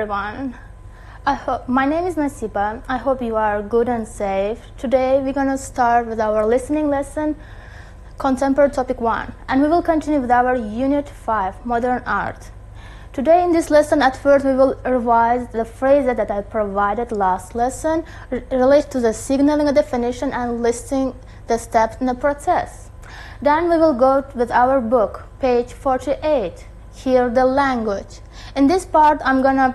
everyone. My name is Nasiba. I hope you are good and safe. Today we're going to start with our listening lesson, Contemporary Topic 1, and we will continue with our Unit 5, Modern Art. Today in this lesson, at first we will revise the phrases that I provided last lesson related to the signaling a definition and listing the steps in the process. Then we will go with our book, page 48, Hear the Language. In this part, I'm going to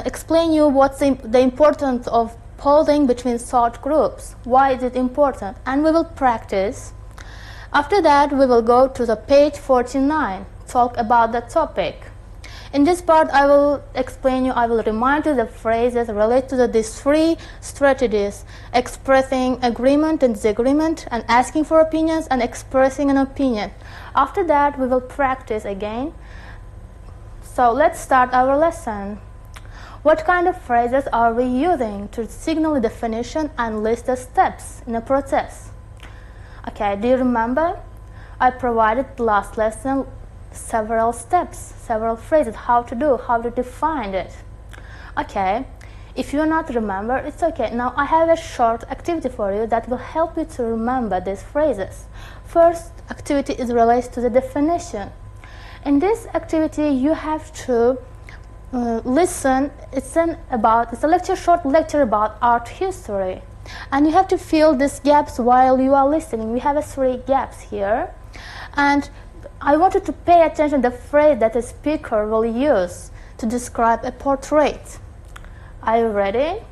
explain you what's the importance of pausing between thought groups. Why is it important? And we will practice. After that, we will go to the page 49, talk about the topic. In this part, I will remind you the phrases related to these three strategies: expressing agreement and disagreement, and asking for opinions, and expressing an opinion. After that, we will practice again. So let's start our lesson. What kind of phrases are we using to signal a definition and list the steps in a process? Okay, do you remember? I provided last lesson several steps, several phrases, how to define it. Okay, if you not remember, it's okay. Now I have a short activity for you that will help you to remember these phrases. First activity is related to the definition. In this activity, you have to listen. It's a short lecture about art history, and you have to fill these gaps while you are listening. We have three gaps here, and I want you to pay attention to the phrase that the speaker will use to describe a portrait. Are you ready?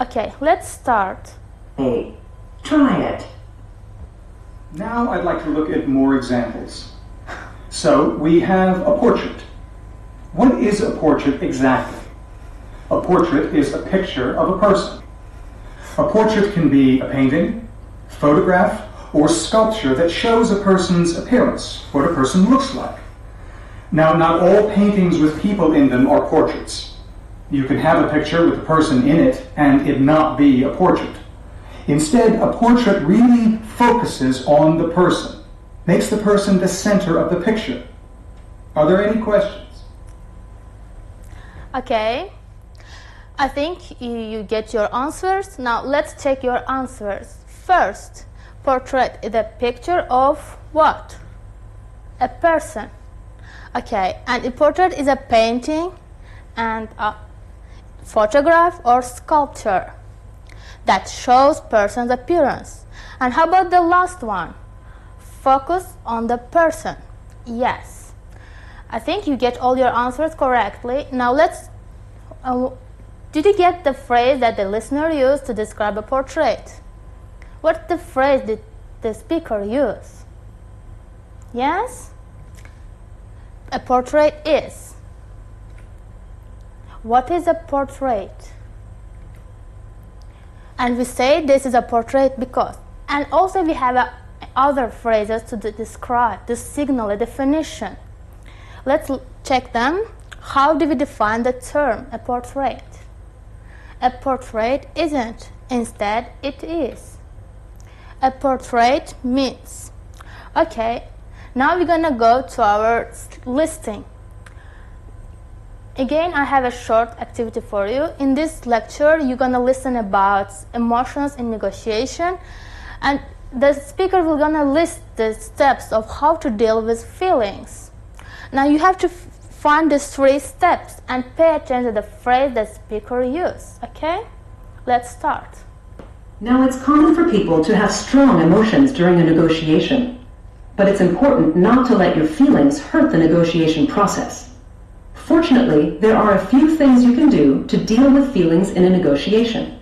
Okay, let's start. Hey, try it. Now I'd like to look at more examples. So we have a portrait. What is a portrait exactly? A portrait is a picture of a person. A portrait can be a painting, photograph, or sculpture that shows a person's appearance, what a person looks like. Now, not all paintings with people in them are portraits. You can have a picture with a person in it and it not be a portrait. Instead, a portrait really focuses on the person, makes the person the center of the picture. Are there any questions? Okay, I think you get your answers. Now let's check your answers. First, portrait is a picture of what? A person. Okay, and a portrait is a painting and a photograph or sculpture that shows person's appearance. And how about the last one? Focus on the person. Yes. I think you get all your answers correctly. Now let's did you get the phrase that the listener used to describe a portrait? What the phrase did the speaker use? Yes? A portrait is. What is a portrait? And we say this is a portrait because. And also we have other phrases to describe, to signal a definition. Let's check them. How do we define the term a portrait? A portrait isn't. Instead, it is. A portrait means. Okay, now we're gonna go to our listing. Again, I have a short activity for you. In this lecture, you're gonna listen about emotions in negotiation, and the speaker will gonna list the steps of how to deal with feelings. Now you have to find these three steps and pay attention to the phrase the speaker used. Okay? Let's start. Now, it's common for people to have strong emotions during a negotiation, but it's important not to let your feelings hurt the negotiation process. Fortunately, there are a few things you can do to deal with feelings in a negotiation.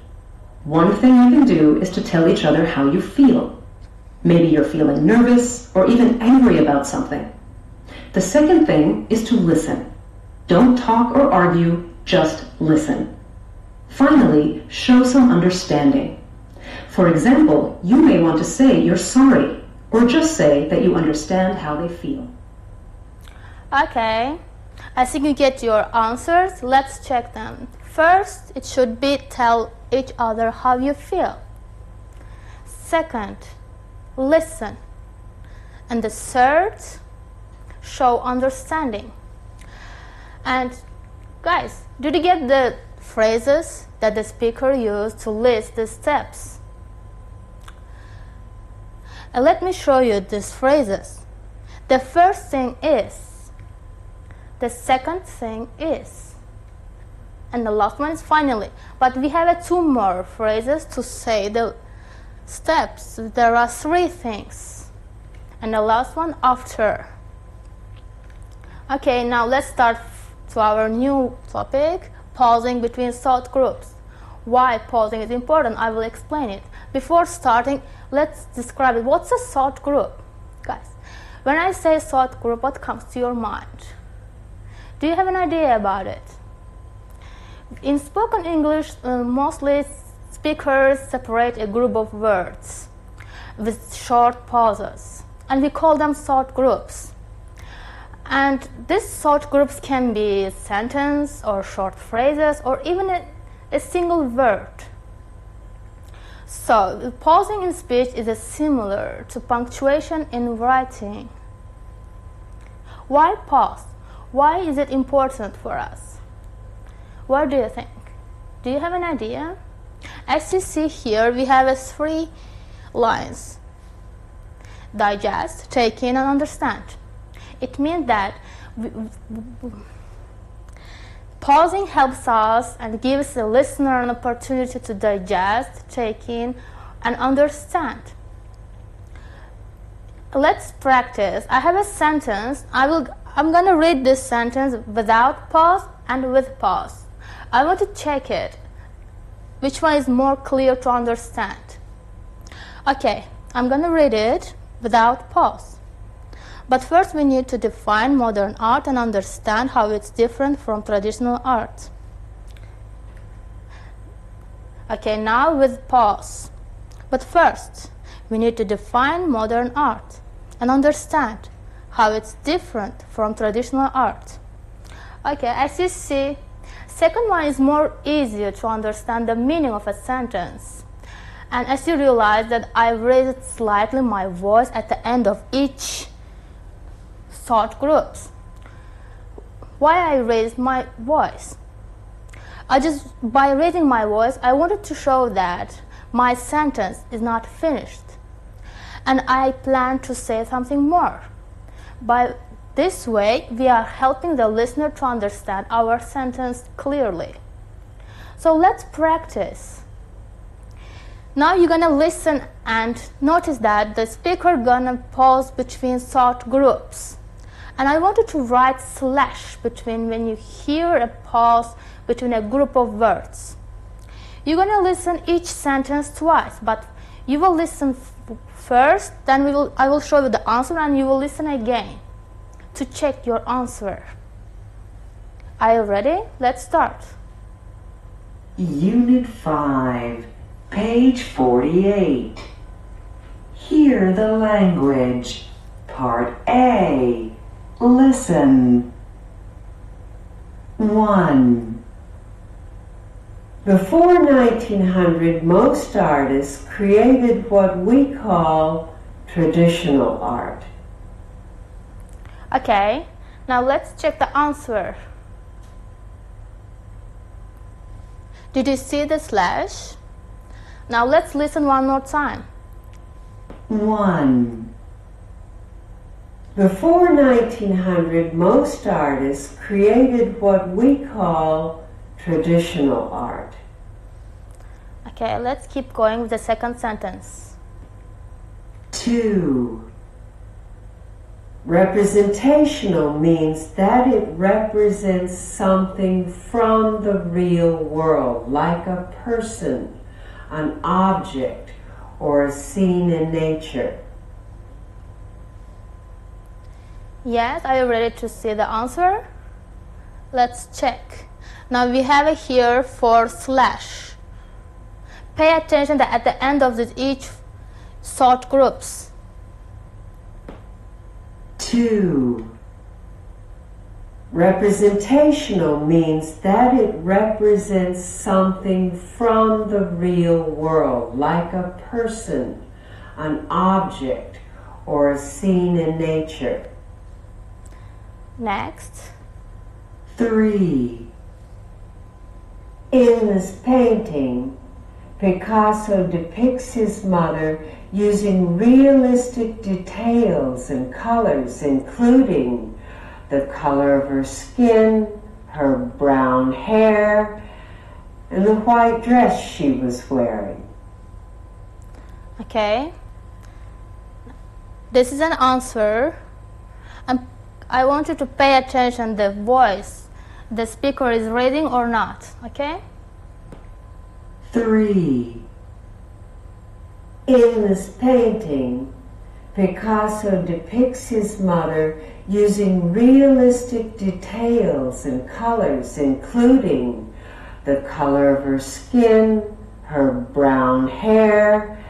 One thing you can do is to tell each other how you feel. Maybe you're feeling nervous or even angry about something. The second thing is to listen. Don't talk or argue, just listen. Finally, show some understanding. For example, you may want to say you're sorry, or just say that you understand how they feel. Okay, I think you get your answers. Let's check them. First, it should be tell each other how you feel. Second, listen. And the third, show understanding. And Guys, did you get the phrases that the speaker used to list the steps? And let me show you these phrases. The first thing is, the second thing is, and the last one is finally. But we have two more phrases to say the steps. There are three things, and the last one after. Okay, now let's start to our new topic, pausing between thought groups. Why pausing is important, I will explain it. Before starting, let's describe it. What's a thought group? Guys, when I say thought group, what comes to your mind? Do you have an idea about it? In spoken English, mostly speakers separate a group of words with short pauses, and we call them thought groups. And these thought groups can be a sentence or short phrases or even a single word. So, pausing in speech is similar to punctuation in writing. Why pause? Why is it important for us? What do you think? Do you have an idea? As you see here, we have three lines: digest, take in, and understand. It means that pausing helps us and gives the listener an opportunity to digest, take in, and understand. Let's practice. I have a sentence. I'm going to read this sentence without pause and with pause. I want to check it. Which one is more clear to understand? Okay, I'm going to read it without pause. But first we need to define modern art and understand how it's different from traditional art. Okay, now with pause. But first, we need to define modern art and understand how it's different from traditional art. Okay, as you see, second one is more easier to understand the meaning of a sentence. And as you realize that I raised slightly my voice at the end of each thought groups. Why I raised my voice? By raising my voice, I wanted to show that my sentence is not finished, and I plan to say something more. By this way, we are helping the listener to understand our sentence clearly. So let's practice. Now you're gonna listen and notice that the speaker gonna pause between thought groups. And I wanted to write slash between when you hear a pause between a group of words. You're going to listen each sentence twice, but you will listen first, then I will show you the answer, and you will listen again to check your answer. Are you ready? Let's start. Unit 5, page 48. Hear the language. Part A. Listen. 1. Before 1900, most artists created what we call traditional art. Okay, now let's check the answer. Did you see the slash? Now let's listen one more time. 1. Before 1900, most artists created what we call traditional art. Okay, let's keep going with the second sentence. 2. Representational means that it represents something from the real world, like a person, an object, or a scene in nature. Yes, are you ready to see the answer? Let's check. Now we have it here for slash. Pay attention that at the end of each thought groups. 2. Representational means that it represents something from the real world, like a person, an object, or a scene in nature. Next. 3. In this painting, Picasso depicts his mother using realistic details and colors, including the color of her skin, her brown hair, and the white dress she was wearing. Okay. This is an answer. I want you to pay attention to the voice the speaker is reading or not, okay? 3. In this painting, Picasso depicts his mother using realistic details and colors, including the color of her skin, her brown hair,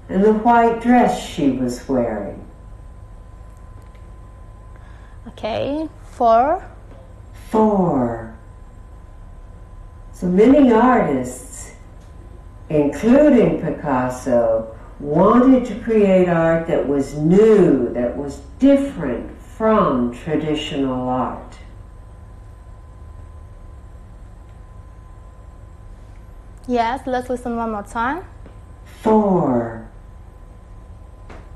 and the white dress she was wearing. Okay, 4. 4. So many artists, including Picasso, wanted to create art that was new, that was different from traditional art. Yes, let's listen one more time. 4.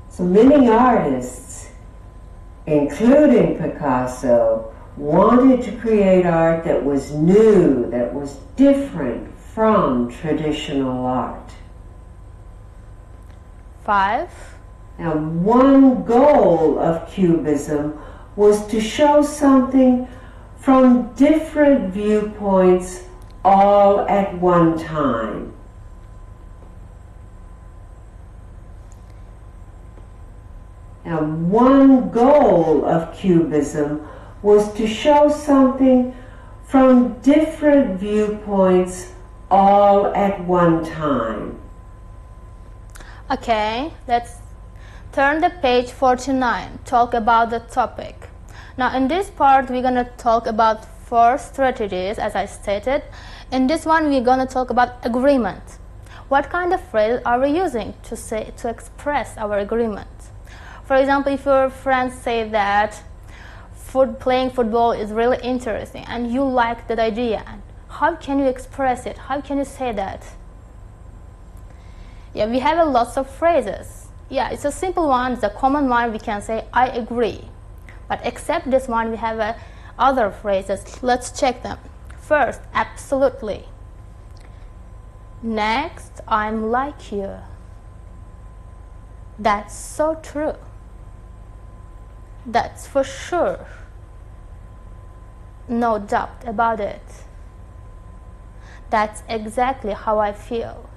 So many artists, including Picasso, wanted to create art that was new, that was different from traditional art. 5. Now, one goal of Cubism was to show something from different viewpoints all at one time. Now, one goal of Cubism was to show something from different viewpoints all at one time. Okay, let's turn to page 49, talk about the topic. Now in this part we're going to talk about 4 strategies, as I stated. In this one we're going to talk about agreement. What kind of phrase are we using to express our agreement? For example, if your friends say that playing football is really interesting and you like that idea, how can you express it? How can you say that? Yeah, we have lots of phrases. Yeah, it's a simple one, it's a common one. We can say I agree. But except this one, we have other phrases. Let's check them. First, absolutely. Next, I'm like you. That's so true. That's for sure. No doubt about it. That's exactly how I feel.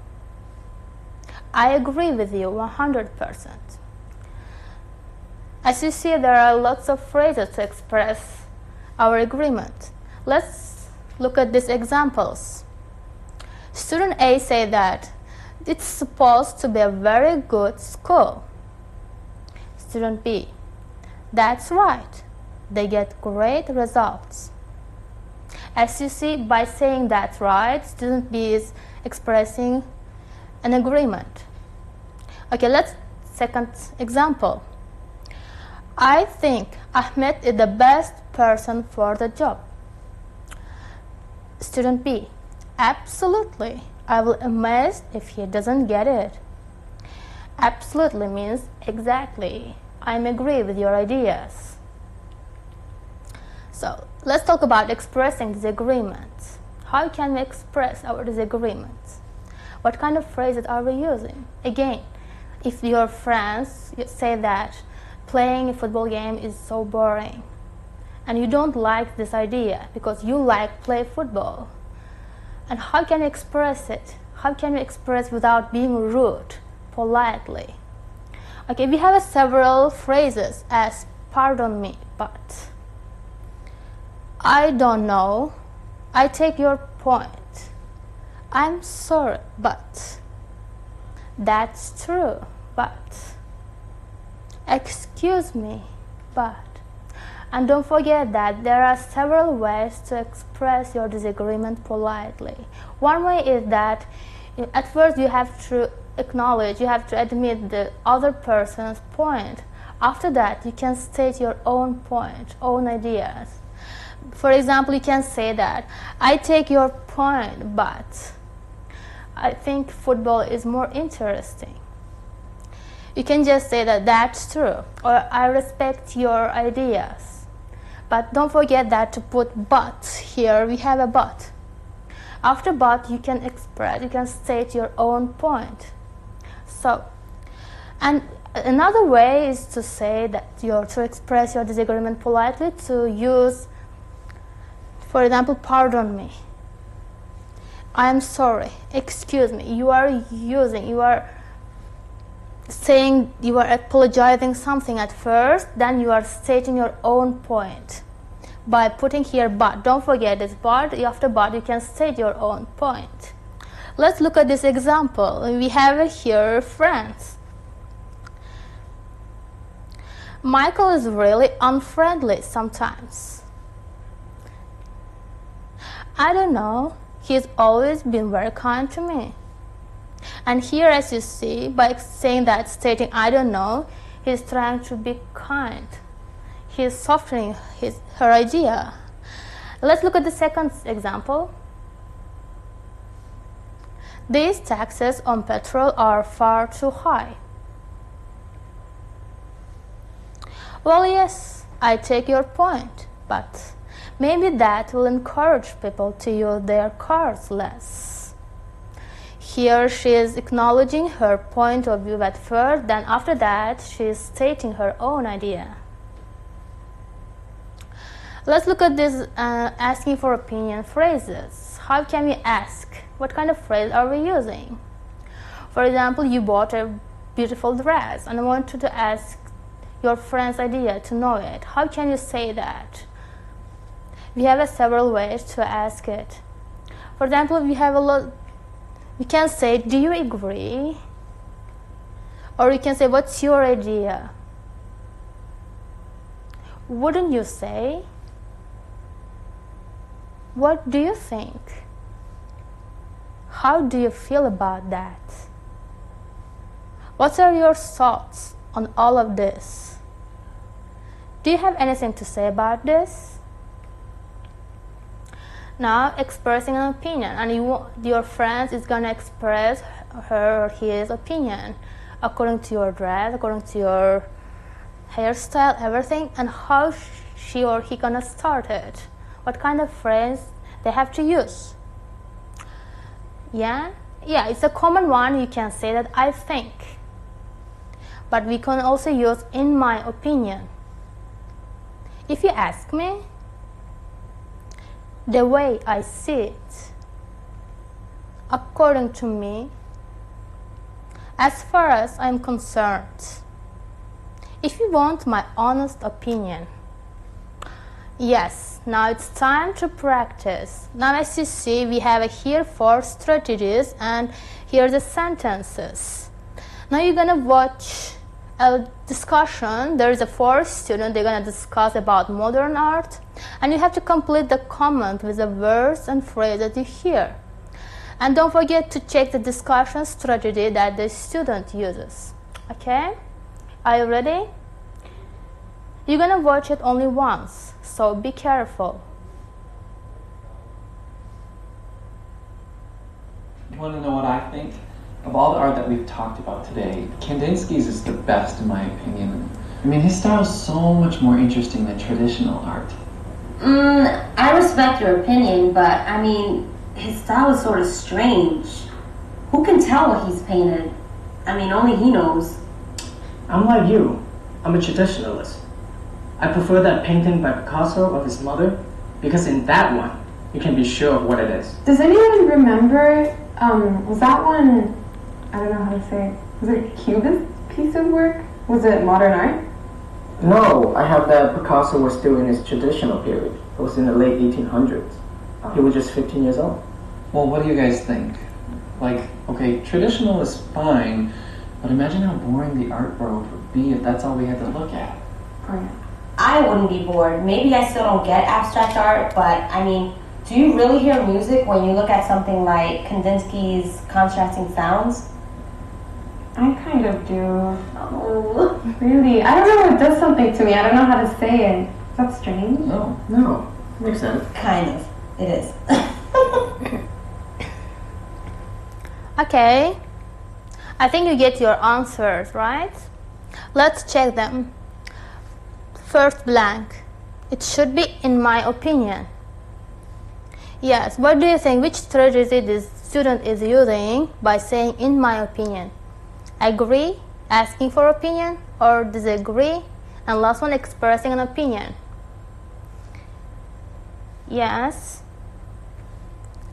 I agree with you 100%. As you see, there are lots of phrases to express our agreement. Let's look at these examples. Student A say that it's supposed to be a very good school. Student B, that's right. They get great results. As you see, by saying that's right, student B is expressing an agreement. Okay, let's second example. I think Ahmed is the best person for the job. Student B, absolutely. I will be amazed if he doesn't get it. Absolutely means exactly. I agree with your ideas. So let's talk about expressing disagreements. How can we express our disagreements? What kind of phrases are we using? Again, if your friends say that playing a football game is so boring and you don't like this idea because you like play football, and how can you express it? How can you express without being rude, politely? Okay, we have several phrases as pardon me, but, I don't know, I take your point, I'm sorry, but, that's true, but, excuse me, but. And don't forget that there are several ways to express your disagreement politely. One way is that at first you have to acknowledge, you have to admit the other person's point. After that, you can state your own point, own ideas. For example, you can say that, I take your point, but I think football is more interesting. You can just say that that's true, or I respect your ideas. But don't forget that to put but. Here we have a but. After but, you can express, you can state your own point. So, and another way is to say that to express your disagreement politely, to use, for example, pardon me, I am sorry, excuse me. You are saying, you are apologizing something at first, then you are stating your own point by putting here but. Don't forget this but. After but, you can state your own point. Let's look at this example. We have here friends. Michael is really unfriendly sometimes. I don't know. He's always been very kind to me. And here, as you see, by saying that, stating I don't know, he's trying to be kind. He's softening her idea. Let's look at the second example. These taxes on petrol are far too high. Well, yes, I take your point, but maybe that will encourage people to use their cars less. Here she is acknowledging her point of view at first, then after that she is stating her own idea. Let's look at this asking for opinion phrases. How can we ask? What kind of phrase are we using? For example, you bought a beautiful dress and I wanted to ask your friend's idea to know it. How can you say that? We have several ways to ask it. For example, we can say, do you agree? Or you can say, what's your idea? Wouldn't you say? What do you think? How do you feel about that? What are your thoughts on all of this? Do you have anything to say about this? Now, expressing an opinion, and your friend is going to express her or his opinion according to your dress, according to your hairstyle, everything, and how she or he going to start it. What kind of phrase they have to use. Yeah, it's a common one. You can say that I think, but we can also use in my opinion. If you ask me, the way I see it, according to me, as far as I'm concerned, if you want my honest opinion, yes, now it's time to practice. Now as you see, we have here 4 strategies and here are the sentences. Now you're gonna watch a discussion. There is a 4 student, they're gonna discuss about modern art, and you have to complete the comment with the words and phrase that you hear. And don't forget to check the discussion strategy that the student uses. Okay? Are you ready? You're gonna watch it only once, so be careful. You want to know what I think? Of all the art that we've talked about today, Kandinsky's is the best in my opinion. I mean, his style is so much more interesting than traditional art. I respect your opinion, but I mean, his style is sort of strange. Who can tell what he's painted? I mean, only he knows. I'm like you. I'm a traditionalist. I prefer that painting by Picasso of his mother, because in that one, you can be sure of what it is. Does anyone remember, was that one, I don't know how to say it, was it a Cubist piece of work? Was it modern art? No, I have that Picasso was still in his traditional period. It was in the late 1800s. He was just 15 years old. Well, what do you guys think? Like, okay, traditional is fine, but imagine how boring the art world would be if that's all we had to look at. I wouldn't be bored. Maybe I still don't get abstract art, but I mean, do you really hear music when you look at something like Kandinsky's contrasting sounds? I kind of do. Oh. Really? I don't know, it does something to me. I don't know how to say it. Is that strange? No. No, Makes sense. Kind of. It is. Okay, I think you get your answers, right? Let's check them. First blank. It should be in my opinion. Yes, what do you think? Which strategy this student is using by saying in my opinion? Agree, asking for opinion, or disagree? And last one, expressing an opinion. Yes,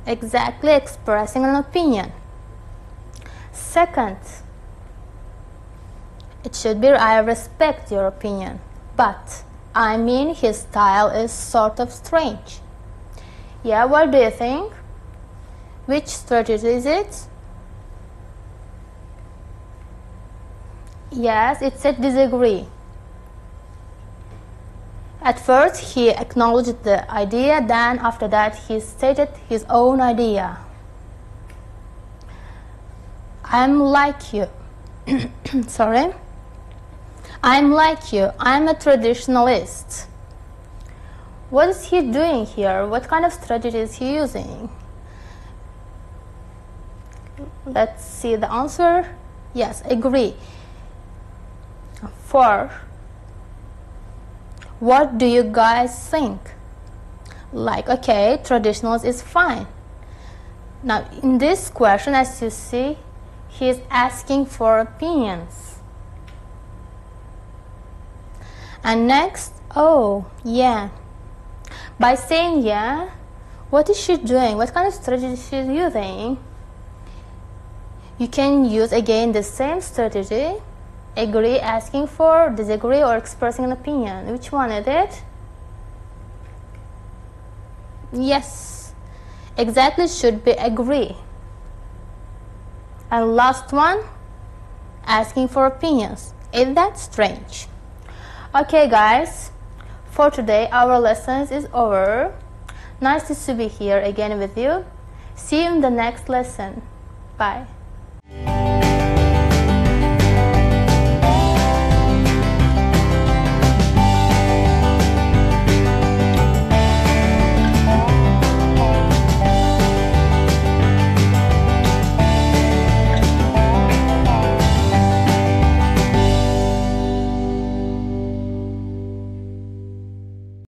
exactly, expressing an opinion. Second, it should be I respect your opinion, but I mean his style is sort of strange. Yeah, what do you think? Which strategy is it? Yes, it said disagree. At first he acknowledged the idea, then after that he stated his own idea. I'm like you. Sorry. I'm like you. I'm a traditionalist. What is he doing here? What kind of strategy is he using? Let's see the answer. Yes, agree. 4. What do you guys think? Like, okay, traditionalist is fine. Now, in this question, as you see, he is asking for opinions. And next, oh, yeah. By saying yeah, what is she doing? What kind of strategy is she using? You can use again the same strategy. Agree, asking for, disagree, or expressing an opinion. Which one is it? Yes, exactly, should be agree. And last one, asking for opinions. Isn't that strange? Okay guys, for today our lessons is over. Nice to be here again with you. See you in the next lesson. Bye.